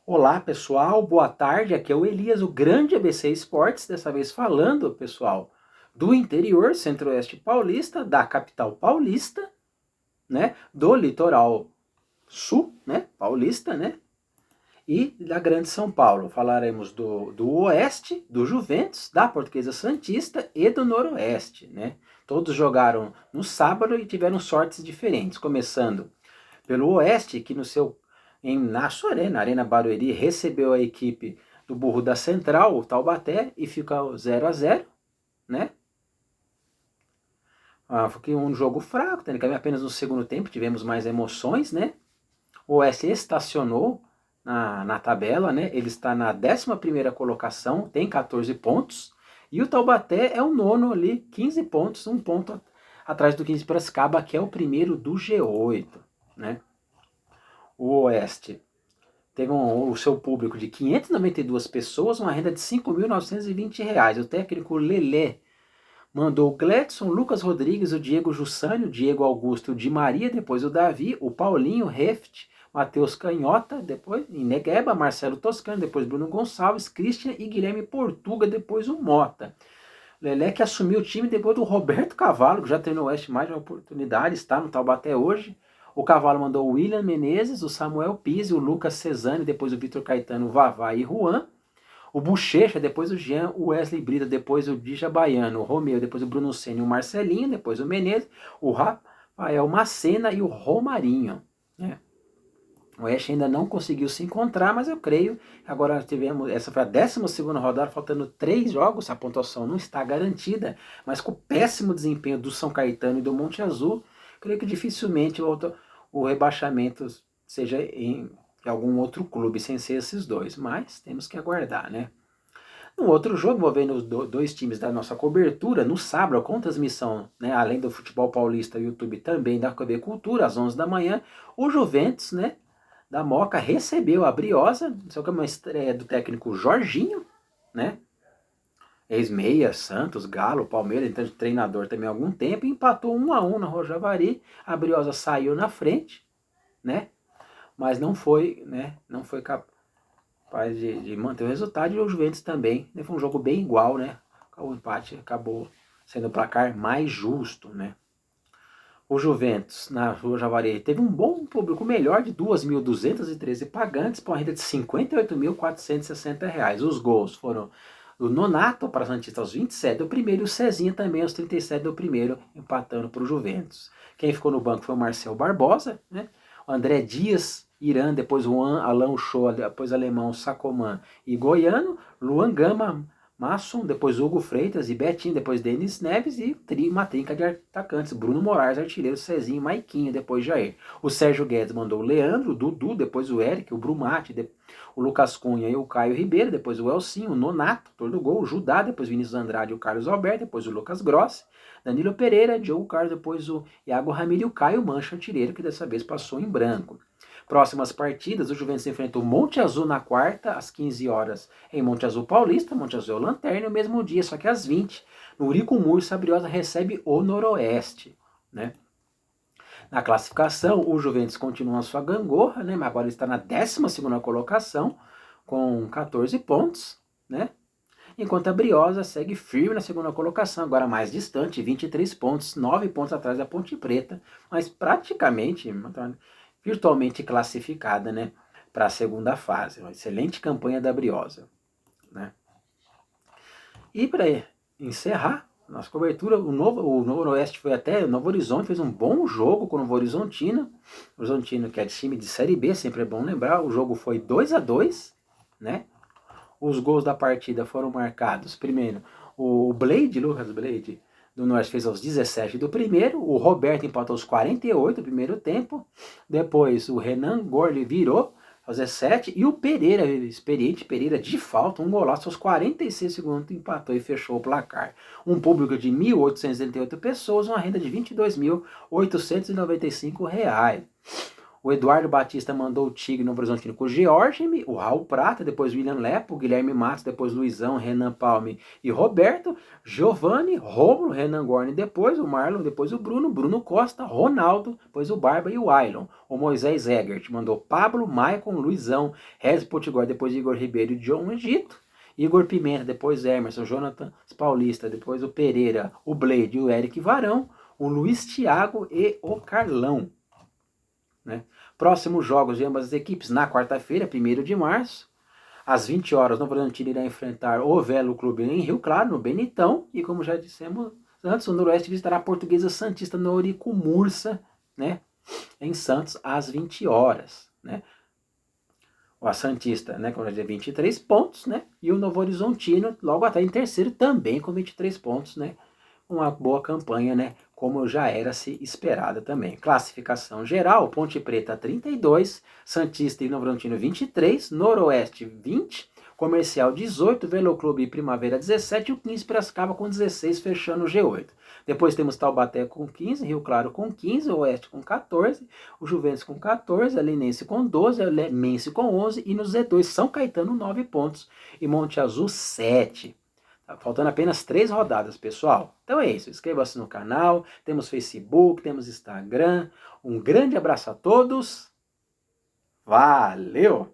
Olá pessoal, boa tarde, aqui é o Elias, o grande ABC Esportes, dessa vez falando, pessoal, do interior centro-oeste paulista, da capital paulista, né, do litoral sul, né, paulista, né, e da grande São Paulo. Falaremos do oeste, do Juventus, da Portuguesa Santista e do noroeste, né. Todos jogaram no sábado e tiveram sortes diferentes, começando pelo oeste, que na sua arena, a Arena Barueri, recebeu a equipe do Burro da Central, o Taubaté, e fica 0-0, né? Foi um jogo fraco, tecnicamente apenas no segundo tempo tivemos mais emoções, né? O oeste estacionou na tabela, né? Ele está na 11ª colocação, tem 14 pontos, e o Taubaté é o nono ali, 15 pontos, um ponto atrás do 15 Piracicaba, que é o primeiro do G8, né? O oeste teve o seu público de 592 pessoas, uma renda de R$ 5.920. O técnico Lelé mandou o Gledson, Lucas Rodrigues, o Diego Jussânio, o Diego Augusto, o Di Maria, depois o Davi, o Paulinho, Reft, Matheus Canhota, depois Negueba, Marcelo Toscano, depois Bruno Gonçalves, Christian e Guilherme Portuga, depois o Mota. Lelé que assumiu o time depois do Roberto Cavalo, que já treinou o Oeste mais de uma oportunidade, está no Taubaté hoje. O Cavalo mandou o William Menezes, o Samuel Pizzi, o Lucas Cesani, depois o Vitor Caetano, o Vavá e Juan. O Bochecha, depois o Jean, o Wesley Brida, depois o Dija Baiano, o Romeu, depois o Bruno Senna e o Marcelinho, depois o Menezes, o Rafael Macena e o Romarinho. Né? O Oeste ainda não conseguiu se encontrar, mas eu creio que agora tivemos, essa foi a 12ª rodada, faltando 3 jogos, a pontuação não está garantida, mas com o péssimo desempenho do São Caetano e do Monte Azul, creio que dificilmente o rebaixamento seja em algum outro clube, sem ser esses dois, mas temos que aguardar, né? No outro jogo, envolvendo os dois times da nossa cobertura, no sábado, com transmissão, né, além do futebol paulista, YouTube também da KB Cultura, às 11 da manhã, o Juventus, né, da Moca recebeu a Briosa, só que é uma estreia do técnico Jorginho, né? Ex-meia, Santos, Galo, Palmeiras, então de treinador também há algum tempo, e empatou 1-1 na Rojavari. A Briosa saiu na frente, né? Mas não foi, né? Não foi capaz de manter o resultado, e o Juventus também, né? Foi um jogo bem igual, né? O empate acabou sendo o placar mais justo, né? O Juventus, na Rua Javari, teve um bom público melhor de 2.213 pagantes, por uma renda de R$ 58.460. Os gols foram o Nonato para o Santista aos 27 do primeiro e o Cezinha também aos 37 do primeiro, empatando para o Juventus. Quem ficou no banco foi o Marcel Barbosa, né? O André Dias, Irã, depois o Alain Show, depois o alemão Sacoman e Goiano, Luan Gama, Masson, depois Hugo Freitas e Betinho, depois Denis Neves e uma trinca de atacantes, Bruno Moraes, artilheiro, Cezinho, Maiquinho, depois Jair. O Sérgio Guedes mandou o Leandro, o Dudu, depois o Eric, o Brumati, o Lucas Cunha e o Caio Ribeiro, depois o Elcinho, o Nonato, autor do gol, o Judá, depois Vinícius Andrade e o Carlos Alberto, depois o Lucas Grossi, Danilo Pereira, Diogo Carlos, depois o Iago Ramiro e o Caio Mancha, artilheiro, que dessa vez passou em branco. Próximas partidas, o Juventus enfrenta o Monte Azul na quarta, às 15 horas, em Monte Azul Paulista. Monte Azul é o Lanterna, no mesmo dia, só que às 20, no Urico Mursa, a Briosa recebe o Noroeste, né? Na classificação, o Juventus continua a sua gangorra, né? Mas agora está na 12ª colocação, com 14 pontos, né? Enquanto a Briosa segue firme na segunda colocação, agora mais distante, 23 pontos, 9 pontos atrás da Ponte Preta, mas praticamente, virtualmente classificada, né, para a segunda fase. Uma excelente campanha da Briosa, né? E para encerrar nossa cobertura, o Novo Oeste foi até o Novo Horizonte, fez um bom jogo com o Novo Horizontino. O Horizontino, que é de time de Série B, sempre é bom lembrar, o jogo foi 2-2, né? Os gols da partida foram marcados, primeiro, o Blade, Lucas Blade, do Norte fez aos 17 do primeiro, o Roberto empatou aos 48 do primeiro tempo, depois o Renan Gorli virou aos 17 e o Pereira, experiente Pereira, de falta, um golaço aos 46 segundos, empatou e fechou o placar. Um público de 1.888 pessoas, uma renda de R$ 22.895. O Eduardo Batista mandou o Tigre, Novo Horizontino com o George, o Raul Prata, depois o William Lepo, o Guilherme Matos, depois Luizão, Renan Palme e Roberto, Giovanni, Rômulo, Renan Gorni, depois o Marlon, depois o Bruno, Bruno Costa, Ronaldo, depois o Barba e o Ailon. O Moisés Egert mandou Pablo, Maicon, Luizão, Rez Potiguar, depois Igor Ribeiro e John Egito. Igor Pimenta, depois Emerson, Jonathan Paulista, depois o Pereira, o Blade, o Eric Varão, o Luiz Thiago e o Carlão. Né? Próximos jogos de ambas as equipes na quarta-feira, 1º de março, às 20 horas, o Novo Horizontino irá enfrentar o Velo Clube em Rio Claro, no Benitão, e como já dissemos antes, o Noroeste visitará a Portuguesa Santista no Eurico Mursa, né, em Santos, às 20 horas. Né? A Santista, né, com 23 pontos, né, e o Novo Horizontino logo até em terceiro também com 23 pontos, né, uma boa campanha, né, como já era se esperada também. Classificação geral, Ponte Preta 32, Santista e Novo Horizontino 23, Noroeste 20, Comercial 18, Veloclube e Primavera 17 e o 15 Piracicaba com 16, fechando o G8. Depois temos Taubaté com 15, Rio Claro com 15, Oeste com 14, o Juventus com 14, a Linense com 12, a Lemense com 11 e no Z2 São Caetano 9 pontos e Monte Azul 7. Tá faltando apenas 3 rodadas, pessoal. Então é isso, inscreva-se no canal, temos Facebook, temos Instagram. Um grande abraço a todos. Valeu!